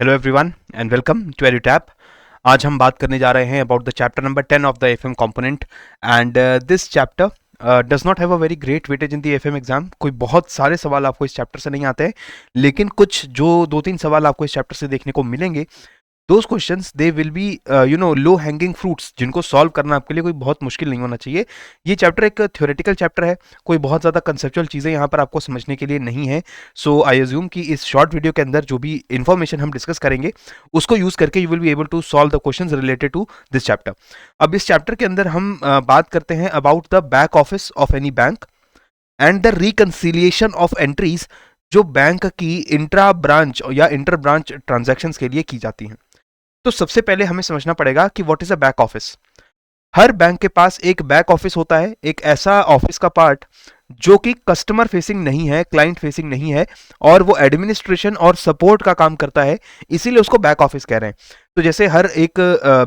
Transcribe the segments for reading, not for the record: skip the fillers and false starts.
Hello everyone and welcome to Edutap. आज हम बात करने जा रहे हैं about the chapter number 10 of the FM component and this chapter does not have a very great weightage in the FM exam. कोई बहुत सारे सवाल आपको इस चैप्टर से नहीं आते हैं, लेकिन कुछ जो दो तीन सवाल आपको इस चैप्टर से देखने को मिलेंगे, those questions they will be low hanging fruits, जिनको सॉल्व करना आपके लिए कोई बहुत मुश्किल नहीं होना चाहिए। ये चैप्टर एक थ्योरेटिकल चैप्टर है, कोई बहुत ज़्यादा कंसेप्चुअल चीज़ें यहाँ पर आपको समझने के लिए नहीं है। सो आई अज्यूम कि इस शॉर्ट वीडियो के अंदर जो भी इन्फॉर्मेशन हम डिस्कस करेंगे उसको यूज़ करके you will be able to solve the questions related to this chapter. अब इस चैप्टर के अंदर हम बात करते हैं about the back office of any bank and the reconciliation of entries जो बैंक की इंट्रा ब्रांच या इंटर ब्रांच ट्रांजैक्शंस के लिए की जाती हैं। तो सबसे पहले हमें समझना पड़ेगा कि what is a back office. Her bank के पास एक बैक ऑफिस होता है, एक ऐसा ऑफिस का पार्ट जो कि कस्टमर फेसिंग नहीं है, क्लाइंट फेसिंग नहीं है, और वो एडमिनिस्ट्रेशन और सपोर्ट का काम करता है, इसीलिए उसको बैक ऑफिस कह रहे हैं। तो जैसे हर एक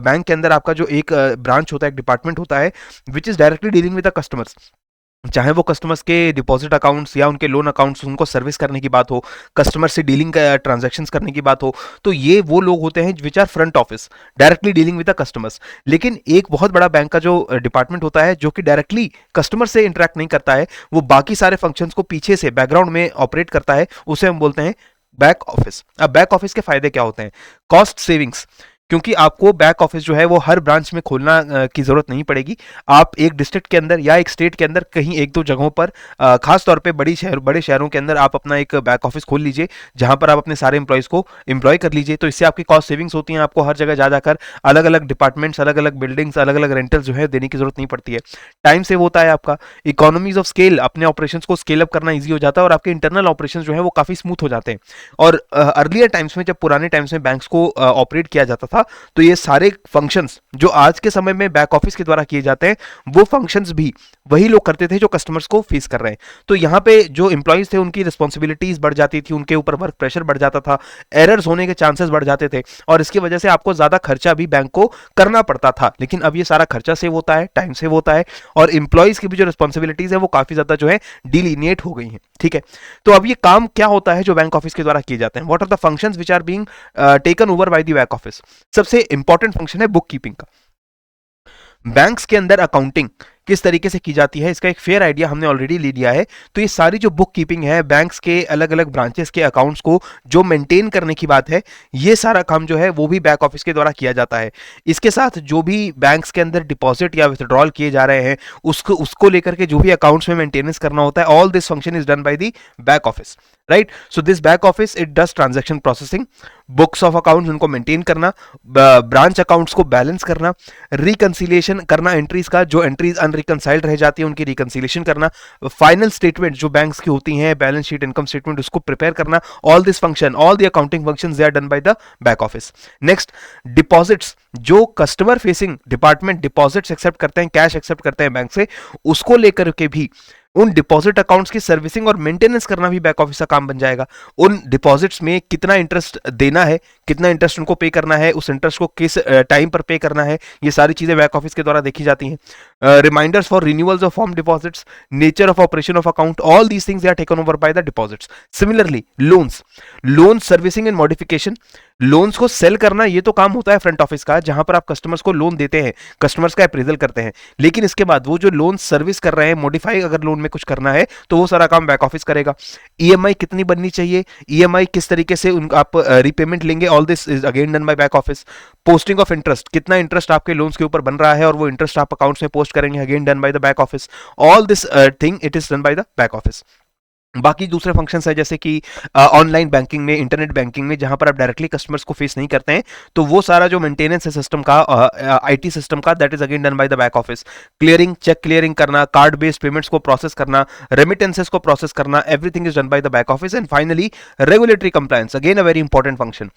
बैंक के अंदर आपका जो एक ब्रांच होता है, एक डिपार्टमेंट होता है which is directly dealing with the customers, चाहे वो कस्टमर्स के डिपॉजिट अकाउंट्स या उनके लोन अकाउंट्स उनको सर्विस करने की बात हो, कस्टमर से डीलिंग ट्रांजैक्शंस करने की बात हो, तो ये वो लोग होते हैं which are front office, directly dealing with the customers. लेकिन एक बहुत बड़ा बैंक का जो डिपार्टमेंट होता है जो कि डायरेक्टली कस्टमर से इंटरेक्ट नहीं करता है, वो बाकी सारे फंक्शंस को पीछे से बैकग्राउंड में ऑपरेट करता है, उसे हम बोलते हैं बैक ऑफिस। अब बैक ऑफिस के फायदे क्या होते हैं? कॉस्ट सेविंग्स, क्योंकि आपको बैक ऑफिस जो है वो हर ब्रांच में खोलना की जरूरत नहीं पड़ेगी। आप एक डिस्ट्रिक्ट के अंदर या एक स्टेट के अंदर कहीं एक दो जगहों पर, खास तौर पे बड़े शहरों के अंदर आप अपना एक बैक ऑफिस खोल लीजिए, जहां पर आप अपने सारे एम्प्लॉयज को एम्प्लॉय कर लीजिए। तो इससे आपकी कॉस्ट सेविंग्स होती हैं, आपको हर जगह जा जाकर अलग अलग डिपार्टमेंट्स, अलग अलग बिल्डिंग्स, अलग अलग रेंटल जो है देने की जरूरत नहीं पड़ती है। टाइम सेव होता है आपका, इकोनॉमीज ऑफ स्केल, अपने ऑपरेशन को स्केल अप करना ईजी हो जाता है, और आपके इंटरनल ऑपरेशन जो है वो काफी स्मूथ हो जाते हैं। और अर्लियर टाइम्स में, जब पुराने टाइम्स में बैंक्स को ऑपरेट किया जाता था, तो ये सारे फंक्शंस जो आज के समय में बैक ऑफिस के द्वारा किए जाते हैं, वो फंक्शंस भी वही लोग करते थे जो कस्टमर्स को फेस कर रहे हैं। तो यहाँ पे जो एम्प्लॉइज थे उनकी रिस्पॉन्सिबिलिटीज बढ़ जाती थी, उनके ऊपर वर्क प्रेशर बढ़ जाता था, एरर्स होने के चांसेस बढ़ जाते थे, और इसकी वजह से आपको ज्यादा खर्चा भी बैंक को करना पड़ता था। लेकिन अब ये सारा खर्चा सेव होता है, टाइम सेव होता है, और एम्प्लॉइज की भी जो रिस्पॉन्सिबिलिटीज है वो काफी ज्यादा जो है डिलीनिएट हो गई है। ठीक है, तो अब ये काम क्या होता है जो बैंक ऑफिस के द्वारा किए जाते हैं? What are the functions which are being taken over by the back office? सबसे इंपॉर्टेंट फंक्शन है बुक कीपिंग का। बैंक्स के अंदर अकाउंटिंग किस तरीके से की जाती है, इसका एक फेयर आइडिया हमने ऑलरेडी ले लिया है। तो ये सारी जो बुक कीपिंग है, बैंक्स के अलग अलग ब्रांचेस के अकाउंट्स को जो मेंटेन करने की बात है, ये सारा काम जो है वो भी बैक ऑफिस के द्वारा किया जाता है। इसके साथ जो भी बैंक्स के अंदर डिपॉजिट या विथड्रॉल किए जा रहे हैं, उसको लेकर के जो भी अकाउंट्स में मेंटेनेंस करना होता है, all this function is done by the back office, right? So this back office it does transaction processing, books of accounts उनको मेंटेन करना, ब्रांच अकाउंट्स को बैलेंस करना, रिकंसिलिएशन करना एंट्रीज का, जो एंट्रीज अनरिकंसाइल्ड रह जाती है उनकी रिकंसिलिएशन करना, फाइनल स्टेटमेंट जो बैंक्स की होती हैं, बैलेंस शीट, इनकम स्टेटमेंट, उसको प्रिपेयर करना। All this function, all the accounting functions they are done by the back office. Next, deposits, जो customer facing department deposits accept करते हैं, कैश एक्सेप्ट करते हैं बैंक से, उसको लेकर के भी उन डिपॉजिट अकाउंट्स की सर्विसिंग और मेंटेनेंस करना भी बैक ऑफिस का काम बन जाएगा। उन डिपॉजिट्स में कितना इंटरेस्ट देना है, कितना इंटरेस्ट उनको पे करना है, उस इंटरेस्ट को किस टाइम पर पे करना है, ये सारी चीजें बैक ऑफिस के द्वारा देखी जाती हैं। Reminders for renewals of form deposits, nature of operation of account, all these things are taken over by the deposits. Similarly loans, loan servicing and modification, loans को सेल करना ये तो काम होता है फ्रंट ऑफिस का, जहां पर आप कस्टमर्स को लोन देते हैं, कस्टमर्स का अप्रेजल करते हैं, लेकिन इसके बाद वो जो लोन सर्विस कर रहे हैं, मॉडिफाई अगर लोन में कुछ करना है तो वो सारा काम बैक ऑफिस करेगा। ईएमआई कितनी बननी चाहिए, ईएमआई किस तरीके से आप रीपेमेंट लेंगे, all this is again done buy back office. Posting of interest, कितना इंटरेस्ट आपके लोन्स के ऊपर बन रहा है और वो इंटरेस्ट आप अकाउंट्स में पोस्ट करेंगे, again done by the back office. All this thing it is done by the back office. बाकी दूसरे फंक्शंस है जैसे कि ऑनलाइन बैंकिंग में, इंटरनेट बैंकिंग में, जहां पर आप डायरेक्टली कस्टमर्स को फेस नहीं करते हैं, तो वो सारा जो मेंटेनेंस है सिस्टम का, आईटी सिस्टम का, that is again done by the back office. Clearing, cheque clearing करना, कार्ड बेस्ड पेमेंट्स को प्रोसेस करना, रेमिटेंसेस को प्रोसेस करना, everything is done by the back office. And finally regulatory compliance, again a very important function.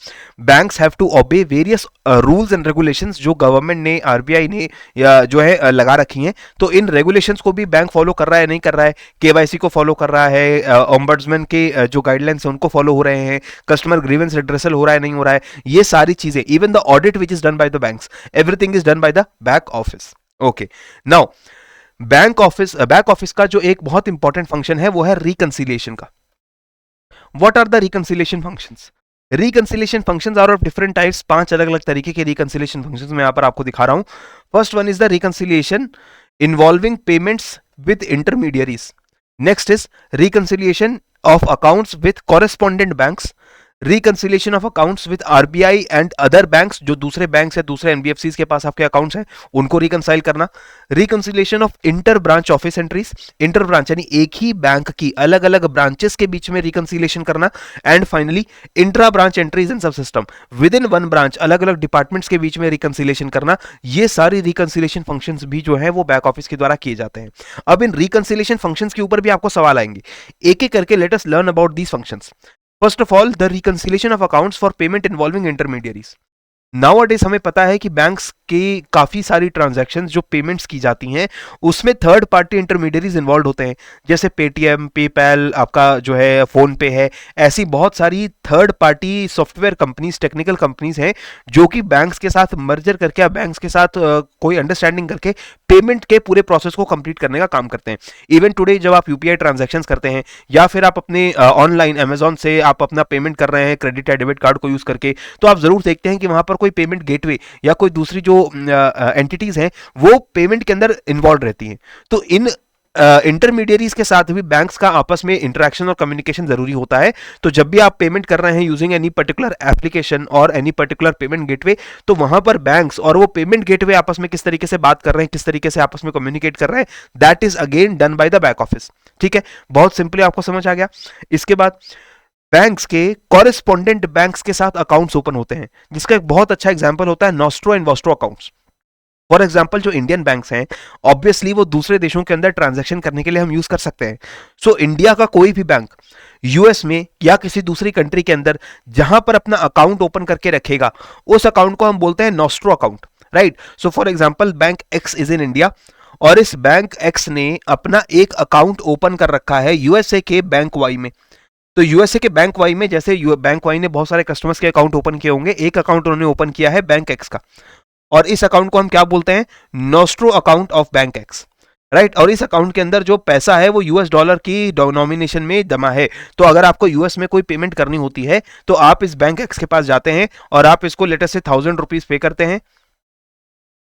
Banks have to obey various rules and regulations जो government ने, RBI ने या जो है लगा रखी हैं, तो इन रेगुलेशंस को भी बैंक फॉलो कर रहा है नहीं कर रहा है, केवाईसी को फॉलो कर रहा है, ओम्बड्समैन के जो गाइडलाइंस है उनको फॉलो हो रहे हैं, कस्टमर ग्रीवेंस रिड्रेसल हो रहा है नहीं हो रहा है, ये सारी चीजें, even the audit which is done by the banks, everything is done by the back office. Okay, now back office का जो एक बहुत इंपॉर्टेंट फंक्शन है वो है रिकंसिलिएशन का। What are the reconciliation functions? Reconciliation functions are of different types, 5 अलग अलग तरीके के रिकंसिलिएशन फंक्शंस मैं यहाँ पर आपको दिखा रहा हूँ। First one is the reconciliation involving payments with intermediaries. Next is reconciliation of accounts with correspondent banks, reconciliation of accounts with RBI and other banks, जो दूसरे बैंक्स या दूसरे एनबीएफसीज के पास आपके अकाउंट्स हैं उनको रिकंसाइल करना, reconciliation of inter branch office entries, inter branch यानी एक ही बैंक की अलग अलग ब्रांचेस के बीच में रिकंसिलिएशन करना, and finally intra branch entries in सब system, within one branch अलग अलग डिपार्टमेंट्स के बीच में रिकंसिलिएशन करना। ये सारी रिकंसिलिएशन फंक्शंस भी जो है वो बैक ऑफिस के द्वारा किए जाते हैं। अब इन रिकंसिलिएशन फंक्शंस के ऊपर भी आपको सवाल आएंगे, एक एक करके let us learn about these functions. First of all, the reconciliation of accounts for payment involving intermediaries. Nowadays हमें पता है कि बैंक्स की काफ़ी सारी ट्रांजैक्शंस जो पेमेंट्स की जाती हैं उसमें थर्ड पार्टी इंटरमीडियरीज इन्वॉल्व होते हैं, जैसे पेटीएम, पेपैल, आपका जो है फ़ोन पे है, ऐसी बहुत सारी third party software companies, technical companies हैं जो कि बैंक्स के साथ मर्जर करके या बैंक्स के साथ कोई अंडरस्टैंडिंग करके पेमेंट के पूरे प्रोसेस को कंप्लीट करने का काम करते हैं। इवन टुडे जब आप यूपीआई ट्रांजैक्शंस करते हैं या फिर आप अपने ऑनलाइन अमेजॉन से आप अपना पेमेंट कर रहे हैं क्रेडिट या डेबिट कार्ड को यूज़ करके, तो आप ज़रूर देखते हैं कि वहाँ पर कोई पेमेंट गेटवे या कोई दूसरी जो एंटिटीज हैं वो पेमेंट के अंदर इन्वॉल्व रहती हैं। तो इन इंटरमीडियरीज के साथ भी बैंक्स का आपस में इंटरेक्शन और कम्युनिकेशन जरूरी होता है। तो जब भी आप पेमेंट कर रहे हैं यूजिंग एनी पर्टिकुलर एप्लीकेशन और एनी पर्टिकुलर पेमेंट गेटवे, तो वहां पर बैंक्स और वो पेमेंट गेटवे आपस में किस तरीके से बात कर रहे हैं, किस तरीके से आपस में कम्युनिकेट कर रहे हैं, that is again done by the back office. ठीक है, बहुत सिंपली आपको समझ आ गया। इसके बाद बैंक्स के कॉरेस्पॉन्डेंट बैंक्स के साथ अकाउंट्स ओपन होते हैं, जिसका एक बहुत अच्छा एग्जांपल होता है nostro and Vostro accounts. For example जो इंडियन बैंक्स हैं ऑब्वियसली वो दूसरे देशों के अंदर ट्रांजैक्शन करने के लिए हम यूज कर सकते हैं। सो इंडिया का कोई भी बैंक यूएस में या किसी दूसरी कंट्री के अंदर जहां पर अपना अकाउंट ओपन करके रखेगा उस अकाउंट को हम बोलते हैं nostro account, right. So for example bank x is in India और इस बैंक एक्स ने अपना एक अकाउंट ओपन कर रखा है यूएसए के बैंक वाई में। तो यूएसए के बैंक वाई में जैसे बैंक वाई ने बहुत सारे कस्टमर्स के अकाउंट ओपन किए होंगे, एक अकाउंट उन्होंने ओपन किया है बैंक एक्स का और इस अकाउंट को हम क्या बोलते हैं, nostro account of bank x, right. और इस अकाउंट के अंदर जो पैसा है वो यूएस डॉलर की डिनोमिनेशन में जमा है। तो अगर आपको यूएस में कोई पेमेंट करनी होती है तो आप इस बैंक एक्स के पास जाते हैं और आप इसको लेटर से 1000 रुपीज पे करते हैं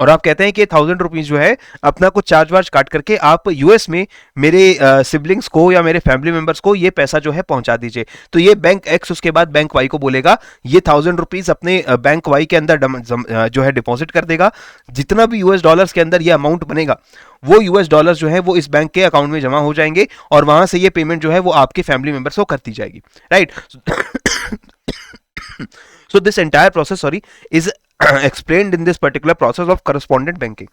और आप कहते हैं कि 1000 रुपीज जो है अपना कुछ चार्ज वार्ज काट करके आप यूएस में मेरे सिबलिंग्स को या मेरे फैमिली मेंबर्स को ये पैसा जो है पहुंचा दीजिए। तो ये बैंक एक्स उसके बाद बैंक वाई को बोलेगा ये 1000 रुपीज अपने बैंक वाई के अंदर जो है डिपॉजिट कर देगा। जितना भी यूएस डॉलर्स के अंदर ये अमाउंट बनेगा वो यूएस डॉलर्स जो है वो इस बैंक के अकाउंट में जमा हो जाएंगे और वहां से ये पेमेंट जो है वो आपके फैमिली मेंबर्स को करती जाएगी, right. So this entire process, sorry, is explained in this particular process of correspondent banking,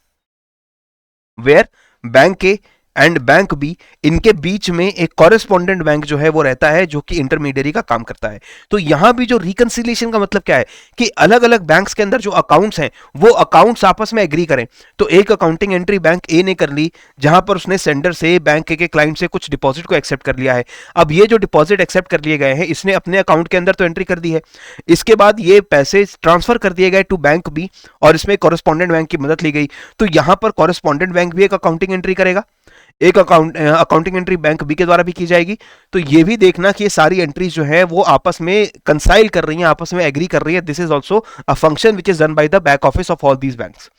where bank A and bank B इनके बीच में एक कॉरेस्पॉन्डेंट बैंक जो है वो रहता है जो कि इंटरमीडियरी का काम करता है। तो यहां भी जो रिकंसिलिएशन का मतलब क्या है कि अलग अलग बैंक्स के अंदर जो अकाउंट्स हैं वो अकाउंट्स आपस में एग्री करें। तो एक अकाउंटिंग एंट्री बैंक ए ने कर ली जहां पर उसने सेंडर से बैंक ए के क्लाइंट से कुछ डिपॉजिट को एक्सेप्ट कर लिया है। अब ये जो डिपॉजिट एक्सेप्ट कर लिए गए हैं इसने अपने अकाउंट के अंदर तो एंट्री कर दी है, इसके बाद ये पैसे ट्रांसफर कर दिए गए टू बैंक बी और इसमें कॉरेस्पॉन्डेंट बैंक की मदद ली गई। तो यहां पर कॉरेस्पॉन्डेंट बैंक भी एक अकाउंटिंग एंट्री करेगा, एक अकाउंटिंग एंट्री बैंक बी के द्वारा भी की जाएगी। तो ये भी देखना कि ये सारी एंट्रीज जो है वो आपस में कंसाइल कर रही हैं, आपस में एग्री कर रही है। This is also a function which is done by the back office of all these banks.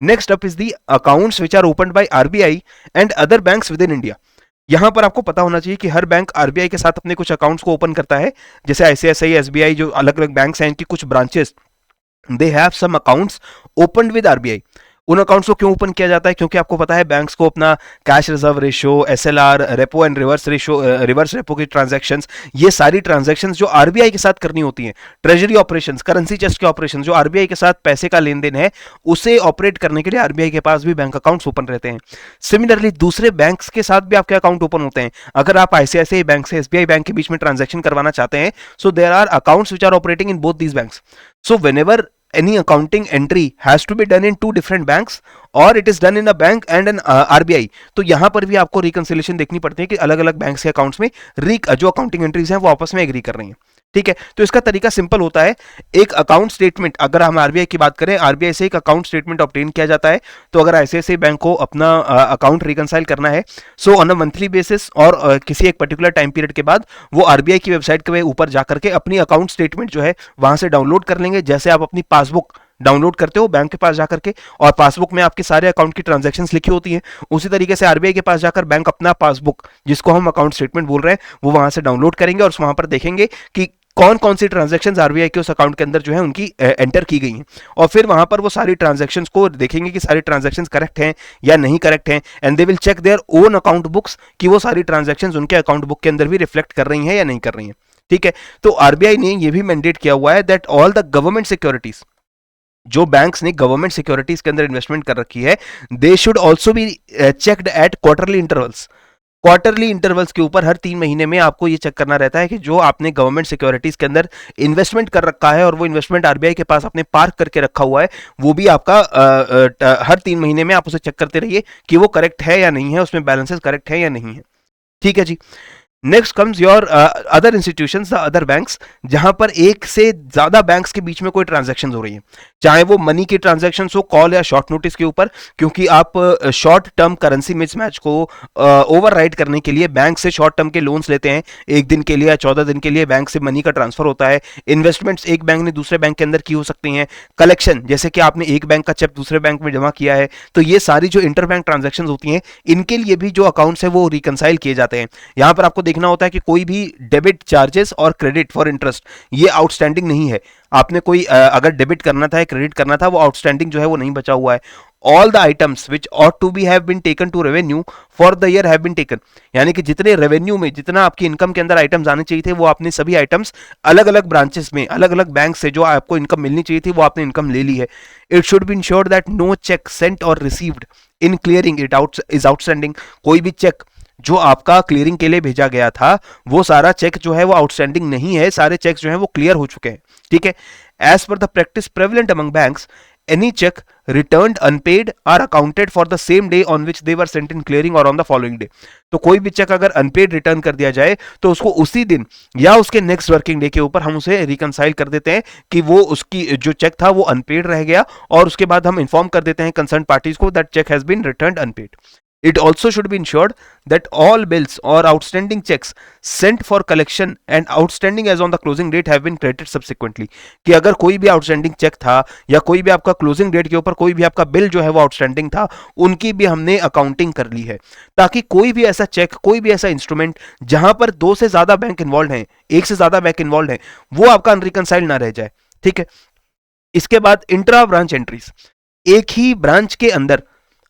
Next up is the accounts which are open by RBI and other banks within India. यहां पर आपको पता होना चाहिए कि हर bank RBI के साथ अपने कुछ अकाउंट्स को ओपन करता है, जैसे आईसीआईसीआई, एसबीआई, जो अलग अलग बैंक्स हैं इनकी कुछ branches they have some accounts open with RBI. उन अकाउंट्स को क्यों ओपन किया जाता है, क्योंकि आपको पता है बैंक्स को अपना cash reserve ratio, SLR, repo and reverse ratio, reverse repo की ट्रांजैक्शंस, ये सारी ट्रांजैक्शंस जो आरबीआई के साथ करनी होती हैं, ट्रेजरी ऑपरेशंस, करेंसी चेस्ट के ऑपरेशन, जो आरबीआई के साथ पैसे का लेन देन है उसे ऑपरेट करने के लिए आरबीआई के पास भी बैंक अकाउंट्स ओपन रहते हैं। सिमिलरली दूसरे बैंक्स के साथ भी आपके अकाउंट ओपन होते हैं। अगर आप आईसीआईसीआई बैंक से एसबीआई बैंक के बीच में ट्रांजैक्शन करवाना चाहते हैं, so there are accounts which are operating in both these banks. So whenever any accounting entry has to be done in two different banks or it is done in a bank and an RBI, तो यहां पर भी आपको reconciliation देखनी पड़ती है कि अलग अलग बैंक्स के अकाउंट्स में जो अकाउंटिंग एंट्रीज हैं वो आपस में एग्री कर रही हैं। ठीक है, तो इसका तरीका सिंपल होता है। एक अकाउंट स्टेटमेंट, अगर हम आरबीआई की बात करें, आरबीआई से एक अकाउंट स्टेटमेंट ऑब्टेन किया जाता है। तो अगर ऐसे बैंक को अपना अकाउंट रिकंसाइल करना है, so on a monthly basis और किसी एक पर्टिकुलर टाइम पीरियड के बाद वो आरबीआई की वेबसाइट के ऊपर जाकर के अपनी अकाउंट स्टेटमेंट जो है वहां से डाउनलोड कर लेंगे, जैसे आप अपनी पासबुक डाउनलोड करते हो बैंक के पास जाकर के, और पासबुक में आपके सारे अकाउंट की ट्रांजैक्शंस लिखी होती हैं। उसी तरीके से आरबीआई के पास जाकर बैंक अपना पासबुक, जिसको हम अकाउंट स्टेटमेंट बोल रहे हैं, वो वहां से डाउनलोड करेंगे और वहां पर देखेंगे कि कौन कौन सी ट्रांजैक्शंस आरबीआई के उस अकाउंट के अंदर जो है उनकी एंटर की गई हैं, और फिर वहां पर वो सारी ट्रांजैक्शंस को देखेंगे कि सारी ट्रांजैक्शंस करेक्ट हैं या नहीं करेक्ट हैं, and they will check their own account books कि वो सारी ट्रांजैक्शंस उनके अकाउंट बुक के अंदर भी रिफ्लेक्ट कर रही हैं या नहीं कर रही हैं। ठीक है, तो आरबीआई ने ये भी मैंडेट किया हुआ है that all the government securities, जो बैंक्स ने गवर्नमेंट सिक्योरिटीज के अंदर इन्वेस्टमेंट कर रखी है, they should also be checked at quarterly intervals. Quarterly intervals के ऊपर हर 3 महीने में आपको ये चेक करना रहता है कि जो आपने गवर्नमेंट सिक्योरिटीज के अंदर इन्वेस्टमेंट कर रखा है और वो इन्वेस्टमेंट आरबीआई के पास आपने पार्क करके रखा हुआ है, वो भी आपका हर 3 महीने में आप उसे चेक करते रहिए कि वो करेक्ट है या नहीं है, उसमें बैलेंसेस करेक्ट है या नहीं है। ठीक है जी। Next comes your other institutions, the other banks, जहां पर एक से ज्यादा बैंक्स के बीच में कोई ट्रांजैक्शन हो रही है, चाहे वो मनी की ट्रांजैक्शन हो, कॉल या शॉर्ट नोटिस के ऊपर, क्योंकि आप शॉर्ट टर्म करेंसी मिसमैच को ओवरराइड करने के लिए बैंक से शॉर्ट टर्म के लोन्स लेते हैं, 1 दिन के लिए या 14 दिन के लिए बैंक से मनी का ट्रांसफर होता है। इन्वेस्टमेंट्स एक बैंक ने दूसरे बैंक के अंदर की हो सकती हैं। कलेक्शन, जैसे कि आपने एक बैंक का चेक दूसरे बैंक में जमा किया है, तो ये सारी जो इंटर बैंक ट्रांजेक्शन होती हैं, इनके लिए भी जो अकाउंट्स है वो रिकंसाइल किए जाते हैं। यहां पर आपको देखना होता है कि कोई भी डेबिट चार्जेस और क्रेडिट फॉर इंटरेस्ट ये आउटस्टैंडिंग नहीं है। आपने कोई अगर डेबिट करना था या क्रेडिट करना था, वो आउटस्टैंडिंग जो है वो नहीं बचा हुआ है। All the items which ought to be have been taken to revenue for the year have been taken, यानी कि जितने रेवेन्यू में, जितना आपकी इनकम के अंदर आइटम्स आने चाहिए थे, वो आपने सभी आइटम्स अलग अलग ब्रांचेस में, अलग अलग बैंक से जो आपको इनकम मिलनी चाहिए थी, वो आपने इनकम ले ली है। It should be insured that no cheque sent और received in clearing it out is outstanding. कोई भी चेक जो आपका क्लियरिंग के लिए भेजा गया था, वो सारा चेक जो है वो आउटस्टैंडिंग नहीं है, सारे चेक्स जो है वो क्लियर हो चुके हैं। ठीक है, as per the practice prevalent among banks, any cheque returned unpaid are accounted for the same day on which they were sent in clearing or on the following day। तो कोई भी चेक अगर unpaid return कर दिया जाए तो उसको उसी दिन या उसके नेक्स्ट वर्किंग डे के ऊपर हम उसे रिकंसाइल कर देते हैं कि वो उसकी जो चेक था वो अनपेड रह गया, और उसके बाद हम इन्फॉर्म कर देते हैं कंसर्न पार्टीज को that cheque has been returned unpaid. It also should be ensured that all bills or outstanding checks sent for collection and outstanding as on the closing date have been credited subsequently। कि अगर कोई भी outstanding check था या कोई भी आपका closing date के ऊपर कोई भी आपका बिल जो है वो आउटस्टैंडिंग था, उनकी भी हमने अकाउंटिंग कर ली है, ताकि कोई भी ऐसा चेक, कोई भी ऐसा इंस्ट्रूमेंट जहां पर 2 से ज्यादा बैंक इन्वॉल्व हैं, 1 से ज्यादा बैंक इन्वॉल्व हैं, वो आपका अनरिकंसाइल ना रह जाए। ठीक है, इसके बाद इंट्रा ब्रांच एंट्रीज, एक ही ब्रांच के अंदर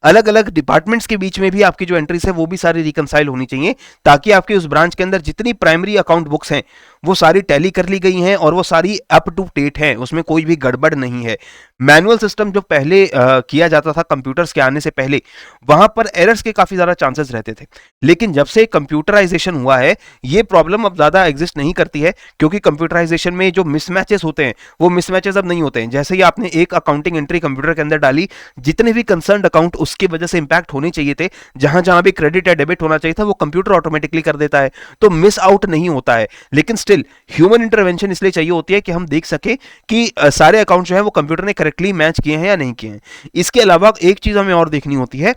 अलग अलग डिपार्टमेंट्स के बीच में भी आपकी जो एंट्रीज है वो भी सारी रिकंसाइल होनी चाहिए, ताकि आपके उस ब्रांच के अंदर जितनी प्राइमरी अकाउंट बुक्स हैं वो सारी टैली कर ली गई हैं और वो सारी अप टू डेट हैं, उसमें कोई भी गड़बड़ नहीं है। मैनुअल सिस्टम जो पहले किया जाता था कंप्यूटर्स के आने से पहले, वहां पर एरर्स के काफी ज्यादा चांसेस रहते थे, लेकिन जब से कंप्यूटराइजेशन हुआ है ये प्रॉब्लम अब ज्यादा एग्जिस्ट नहीं करती है, क्योंकि कंप्यूटराइजेशन में जो मिसमैचेस होते हैं वो मिसमैचेस अब नहीं होते हैं। जैसे ही आपने एक अकाउंटिंग एंट्री कंप्यूटर के अंदर डाली, जितने भी कंसर्न अकाउंट उसकी वजह से इंपैक्ट होने चाहिए थे, जहां जहां भी क्रेडिट या डेबिट होना चाहिए था, वो कंप्यूटर ऑटोमेटिकली कर देता है, तो मिस आउट नहीं होता है। लेकिन स्टिल ह्यूमन इंटरवेंशन इसलिए चाहिए होती है कि हम देख सके कि सारे अकाउंट जो है वो कंप्यूटर ने करेक्टली मैच किए हैं या नहीं किए हैं। इसके अलावा एक चीज हमें और देखनी होती है,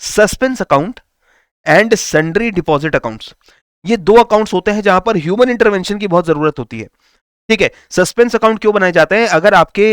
suspense account and sundry deposit accounts. ये 2 अकाउंट्स होते हैं जहां पर ह्यूमन इंटरवेंशन की बहुत जरूरत होती है। ठीक है, सस्पेंस अकाउंट क्यों बनाए जाते हैं? अगर आपके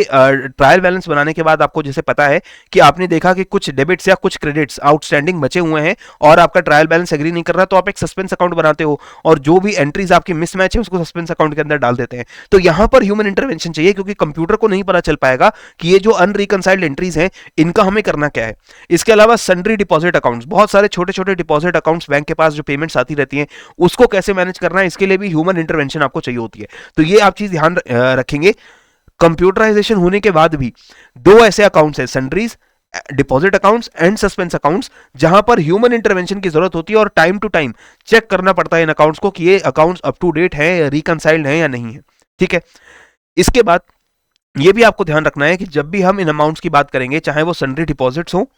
ट्रायल बैलेंस बनाने के बाद आपको जैसे पता है कि आपने देखा कि कुछ डेबिट्स या कुछ क्रेडिट्स आउटस्टैंडिंग बचे हुए हैं और आपका ट्रायल बैलेंस एग्री नहीं कर रहा, तो आप एक सस्पेंस अकाउंट बनाते हो और जो भी एंट्रीज आपकी मिसमैच है उसको सस्पेंस अकाउंट के अंदर डाल देते हैं। तो यहां पर ह्यूमन इंटरवेंशन चाहिए, क्योंकि कंप्यूटर को नहीं पता चल पाएगा कि ये जो अनरिकंसाइल्ड एंट्रीज हैं इनका हमें करना क्या है। इसके अलावा सन्ड्री डिपॉजिट अकाउंट्स, बहुत सारे छोटे छोटे डिपॉजिट अकाउंट्स बैंक के पास जो पेमेंट्स आती रहती हैं, उसको कैसे मैनेज करना है, इसके लिए भी ह्यूमन इंटरवेंशन आपको चाहिए होती है। तो ये आप चीज ध्यान रखेंगे। कंप्यूटराइजेशन होने के बाद भी 2 ऐसे अकाउंट्स हैं, sundries deposit accounts and suspense accounts, जहां पर ह्यूमन इंटरवेंशन की जरूरत होती है और टाइम टू टाइम चेक करना पड़ता है इन अकाउंट्स को कि ये अकाउंट्स अप टू डेट है, रिकंसाइल्ड है या नहीं है। ठीक है, इसके बाद ये भी आपको ध्यान रखना है कि जब भी हम इन अमाउंट्स की बात करेंगे, चाहे वो सन्ड्री डिपॉजिट्स हो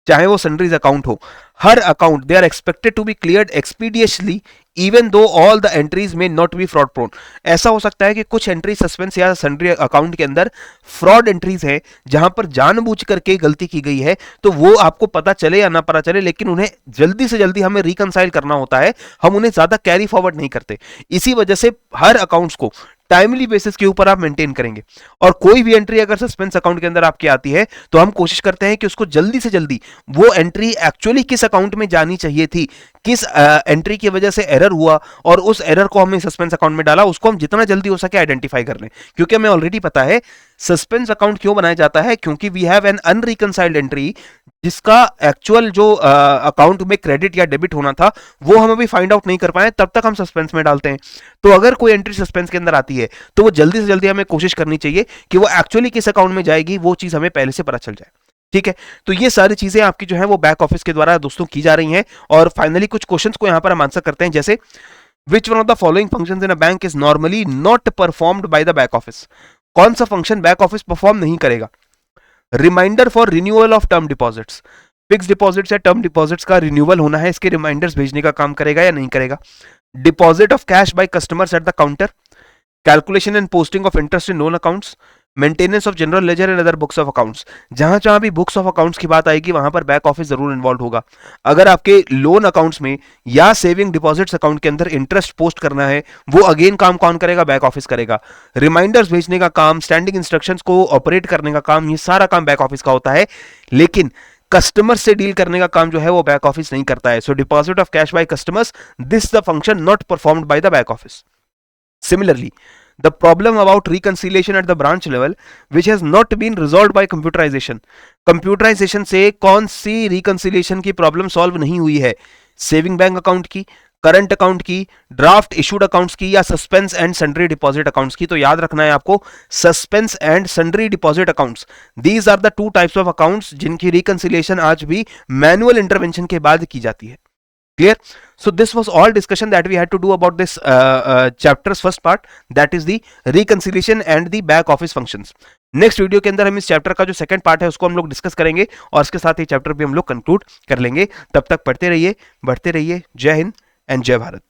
चाहे वो सन्ड्रीज अकाउंट हो, हर account they are expected to be cleared expeditiously even though all the entries may not be fraud prone. ऐसा हो सकता है कि कुछ एंट्री सस्पेंस या सन्ड्री अकाउंट के अंदर फ्रॉड एंट्रीज है जहां पर जानबूझ करके गलती की गई है, तो वो आपको पता चले या ना पता चले, लेकिन उन्हें जल्दी से जल्दी हमें रिकंसाइल करना होता है, हम उन्हें ज्यादा कैरी फॉरवर्ड नहीं करते। इसी वजह से हर अकाउंट्स को टाइमली बेसिस के ऊपर आप मेंटेन करेंगे, और कोई भी एंट्री अगर सस्पेंस अकाउंट के अंदर आपकी आती है तो हम कोशिश करते हैं कि उसको जल्दी से जल्दी वो एंट्री एक्चुअली किस अकाउंट में जानी चाहिए थी, किस एंट्री की वजह से एरर हुआ और उस एरर को हमने सस्पेंस अकाउंट में डाला, उसको हम जितना जल्दी हो सके आइडेंटिफाई कर लें। क्योंकि हमें ऑलरेडी पता है सस्पेंस अकाउंट क्यों बनाया जाता है, क्योंकि वी हैव एन अनरिकंसाइल्ड एंट्री जिसका एक्चुअल जो अकाउंट में क्रेडिट या डेबिट होना था वो हम अभी फाइंड आउट नहीं कर पाए, तब तक हम सस्पेंस में डालते हैं। तो अगर कोई एंट्री सस्पेंस के अंदर आती है तो वो जल्दी से जल्दी हमें कोशिश करनी चाहिए कि वो एक्चुअली किस अकाउंट में जाएगी, वो चीज हमें पहले से पता चल जाए। ठीक है, तो ये सारी चीजें आपकी जो है वो बैक ऑफिस के द्वारा दोस्तों की जा रही हैं। और फाइनली कुछ क्वेश्चंस को यहां पर हम आंसर करते हैं, जैसे which one of the following functions in a bank is normally not performed by the back office. कौन सा फंक्शन बैक ऑफिस परफॉर्म नहीं करेगा? Reminder for renewal of term deposits, fix deposits या टर्म डिपॉजिट्स का renewal होना है, इसके reminders भेजने का काम करेगा या नहीं करेगा? Deposit of cash by customers at the counter, calculation and posting of interest in loan accounts, maintenance of general ledger and other books of accounts. जहां जहां भी बुक्स ऑफ अकाउंट्स की बात आएगी वहां पर बैक ऑफिस जरूर इन्वॉल्व होगा। अगर आपके लोन अकाउंट्स में या सेविंग डिपॉजिट्स अकाउंट के अंदर इंटरेस्ट पोस्ट करना है, वो अगेन काम कौन करेगा? बैक ऑफिस करेगा। रिमाइंडर्स भेजने का काम, स्टैंडिंग इंस्ट्रक्शंस को ऑपरेट करने का काम, ये सारा काम बैक ऑफिस का होता है। लेकिन कस्टमर से डील करने का काम जो है वो बैक ऑफिस नहीं करता है। So deposit of cash by customers, this the function not performed by the back office. Similarly, the problem about reconciliation at the branch level which has not been resolved by computerization. Computerization से कौन सी reconciliation की problem solve नहीं हुई है? Saving bank account की, current account की, draft issued accounts की, या suspense and sundry deposit accounts की? तो याद रखना है आपको, suspense and sundry deposit accounts, these are the two types of accounts जिनकी रिकंसिलिएशन आज भी मैनुअल इंटरवेंशन के बाद की जाती है। Clear? So this was all discussion that we had to do about this chapter's first part, that is the reconciliation and the back office functions. Next video के अंदर हम इस चैप्टर का जो सेकंड पार्ट है उसको हम लोग डिस्कस करेंगे और इसके साथ ही चैप्टर भी हम लोग कंक्लूड कर लेंगे। तब तक पढ़ते रहिए, बढ़ते रहिए। जय हिंद एंड जय भारत।